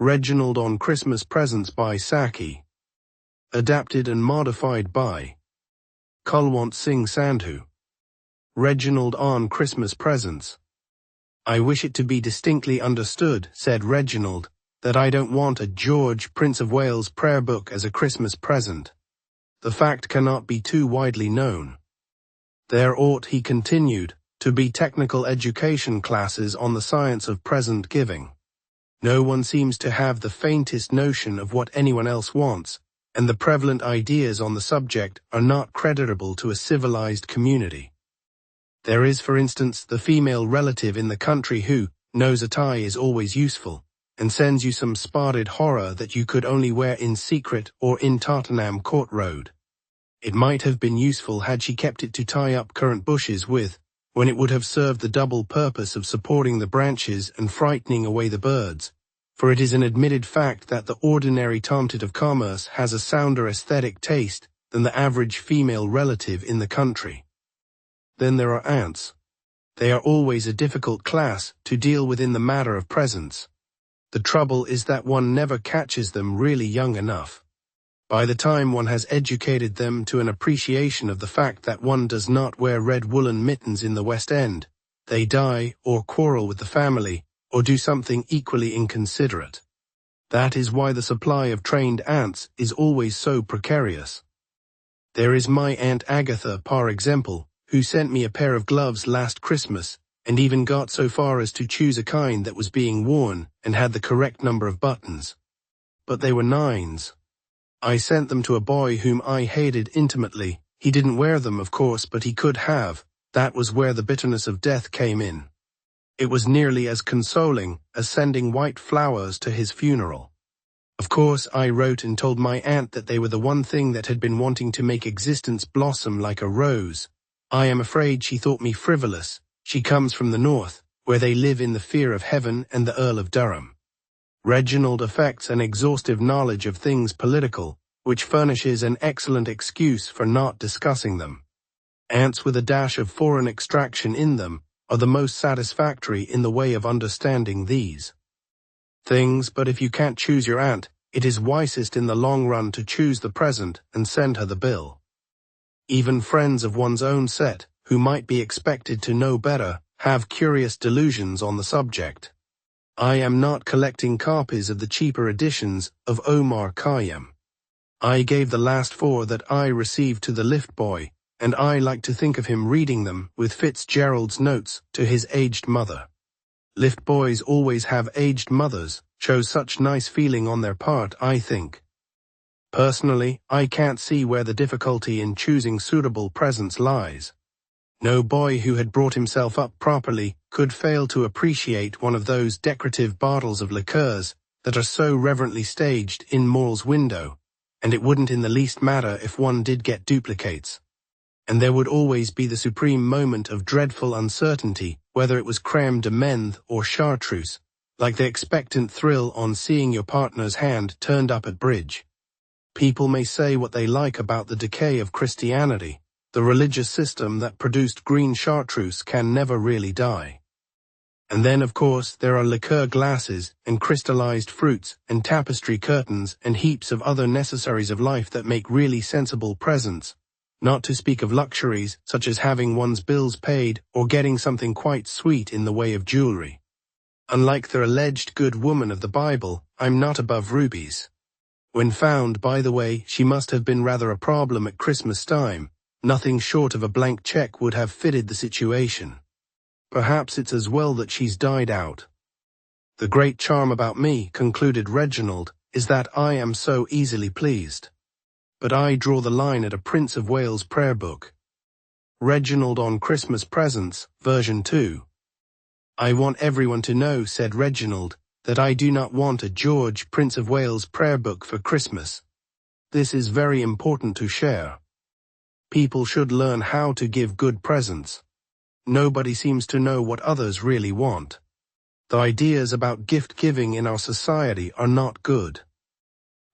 Reginald on Christmas Presents by Saki. Adapted and modified by Kulwant Singh Sandhu. Reginald on Christmas Presents. I wish it to be distinctly understood, said Reginald, that I don't want a George, Prince of Wales prayer book as a Christmas present. The fact cannot be too widely known. There ought, he continued, to be technical education classes on the science of present giving. No one seems to have the faintest notion of what anyone else wants, and the prevalent ideas on the subject are not creditable to a civilized community. There is, for instance, the female relative in the country who knows a tie is always useful, and sends you some spotted horror that you could only wear in secret or in Tottenham Court Road. It might have been useful had she kept it to tie up currant bushes with, when it would have served the double purpose of supporting the branches and frightening away the birds, for it is an admitted fact that the ordinary tomtit of commerce has a sounder aesthetic taste than the average female relative in the country. Then there are aunts. They are always a difficult class to deal with in the matter of presents. The trouble is that one never catches them really young enough. By the time one has educated them to an appreciation of the fact that one does not wear red woolen mittens in the West End, they die or quarrel with the family, or do something equally inconsiderate. That is why the supply of trained aunts is always so precarious. There is my Aunt Agatha, par example, who sent me a pair of gloves last Christmas, and even got so far as to choose a kind that was being worn and had the correct number of buttons. But they were 9s. I sent them to a boy whom I hated intimately. He didn't wear them, of course, but he could have. That was where the bitterness of death came in. It was nearly as consoling as sending white flowers to his funeral. Of course, I wrote and told my aunt that they were the one thing that had been wanting to make existence blossom like a rose. I am afraid she thought me frivolous. She comes from the north, where they live in the fear of heaven and the Earl of Durham. Reginald affects an exhaustive knowledge of things political, which furnishes an excellent excuse for not discussing them. Aunts with a dash of foreign extraction in them are the most satisfactory in the way of understanding these things, but if you can't choose your aunt, it is wisest in the long run to choose the present and send her the bill. Even friends of one's own set, who might be expected to know better, have curious delusions on the subject. I am not collecting copies of the cheaper editions of Omar Khayyam. I gave the last 4 that I received to the lift boy, and I like to think of him reading them with Fitzgerald's notes to his aged mother. Lift boys always have aged mothers, shows such nice feeling on their part, I think. Personally, I can't see where the difficulty in choosing suitable presents lies. No boy who had brought himself up properly could fail to appreciate one of those decorative bottles of liqueurs that are so reverently staged in More's window, and it wouldn't in the least matter if one did get duplicates. And there would always be the supreme moment of dreadful uncertainty, whether it was crème de menthe or chartreuse, like the expectant thrill on seeing your partner's hand turned up at bridge. People may say what they like about the decay of Christianity. The religious system that produced green chartreuse can never really die. And then, of course, there are liqueur glasses and crystallized fruits and tapestry curtains and heaps of other necessaries of life that make really sensible presents, not to speak of luxuries such as having one's bills paid or getting something quite sweet in the way of jewelry. Unlike the alleged good woman of the Bible, I'm not above rubies. When found, by the way, she must have been rather a problem at Christmas time. Nothing short of a blank check would have fitted the situation. Perhaps it's as well that she's died out. The great charm about me, concluded Reginald, is that I am so easily pleased. But I draw the line at a Prince of Wales prayer book. Reginald on Christmas Presents, version 2. I want everyone to know, said Reginald, that I do not want a George, Prince of Wales prayer book for Christmas. This is very important to share. People should learn how to give good presents. Nobody seems to know what others really want. The ideas about gift-giving in our society are not good.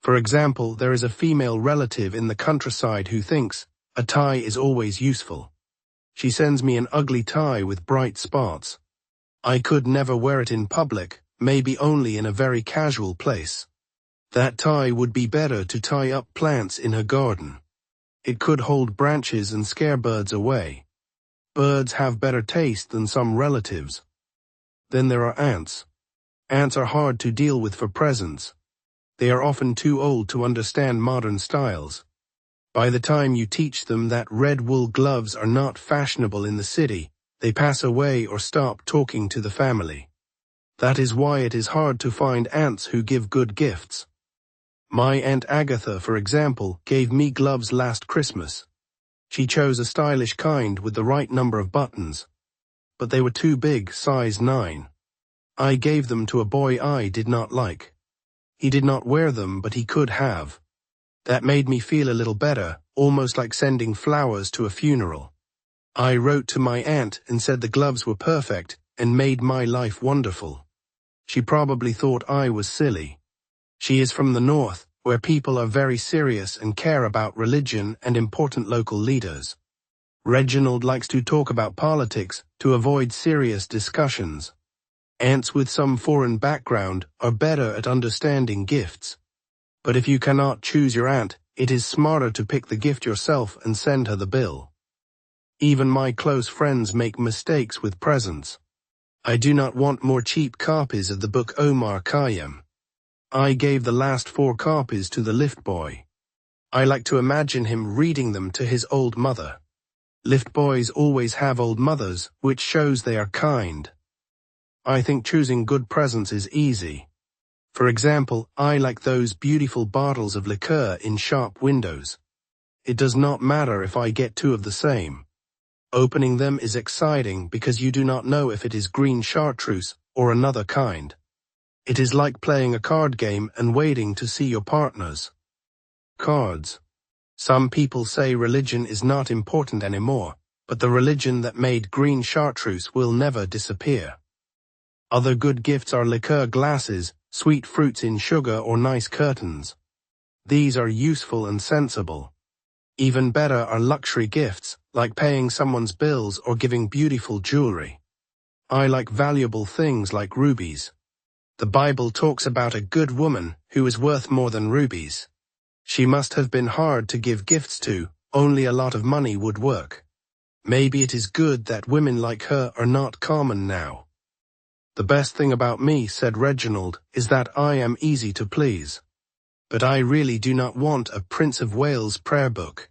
For example, there is a female relative in the countryside who thinks a tie is always useful. She sends me an ugly tie with bright spots. I could never wear it in public, maybe only in a very casual place. That tie would be better to tie up plants in her garden. It could hold branches and scare birds away. Birds have better taste than some relatives. Then there are ants. Ants are hard to deal with for presents. They are often too old to understand modern styles. By the time you teach them that red wool gloves are not fashionable in the city, they pass away or stop talking to the family. That is why it is hard to find aunts who give good gifts. My Aunt Agatha, for example, gave me gloves last Christmas. She chose a stylish kind with the right number of buttons. But they were too big, size 9. I gave them to a boy I did not like. He did not wear them, but he could have. That made me feel a little better, almost like sending flowers to a funeral. I wrote to my aunt and said the gloves were perfect and made my life wonderful. She probably thought I was silly. She is from the north, where people are very serious and care about religion and important local leaders. Reginald likes to talk about politics to avoid serious discussions. Aunts with some foreign background are better at understanding gifts. But if you cannot choose your aunt, it is smarter to pick the gift yourself and send her the bill. Even my close friends make mistakes with presents. I do not want more cheap copies of the book Omar Khayyam. I gave the last 4 copies to the lift boy. I like to imagine him reading them to his old mother. Lift boys always have old mothers, which shows they are kind. I think choosing good presents is easy. For example, I like those beautiful bottles of liqueur in shop windows. It does not matter if I get 2 of the same. Opening them is exciting because you do not know if it is green chartreuse or another kind. It is like playing a card game and waiting to see your partners. Cards. Some people say religion is not important anymore, but the religion that made green chartreuse will never disappear. Other good gifts are liqueur glasses, sweet fruits in sugar, or nice curtains. These are useful and sensible. Even better are luxury gifts, like paying someone's bills or giving beautiful jewelry. I like valuable things like rubies. The Bible talks about a good woman who is worth more than rubies. She must have been hard to give gifts to, only a lot of money would work. Maybe it is good that women like her are not common now. The best thing about me, said Reginald, is that I am easy to please. But I really do not want a Prince of Wales prayer book.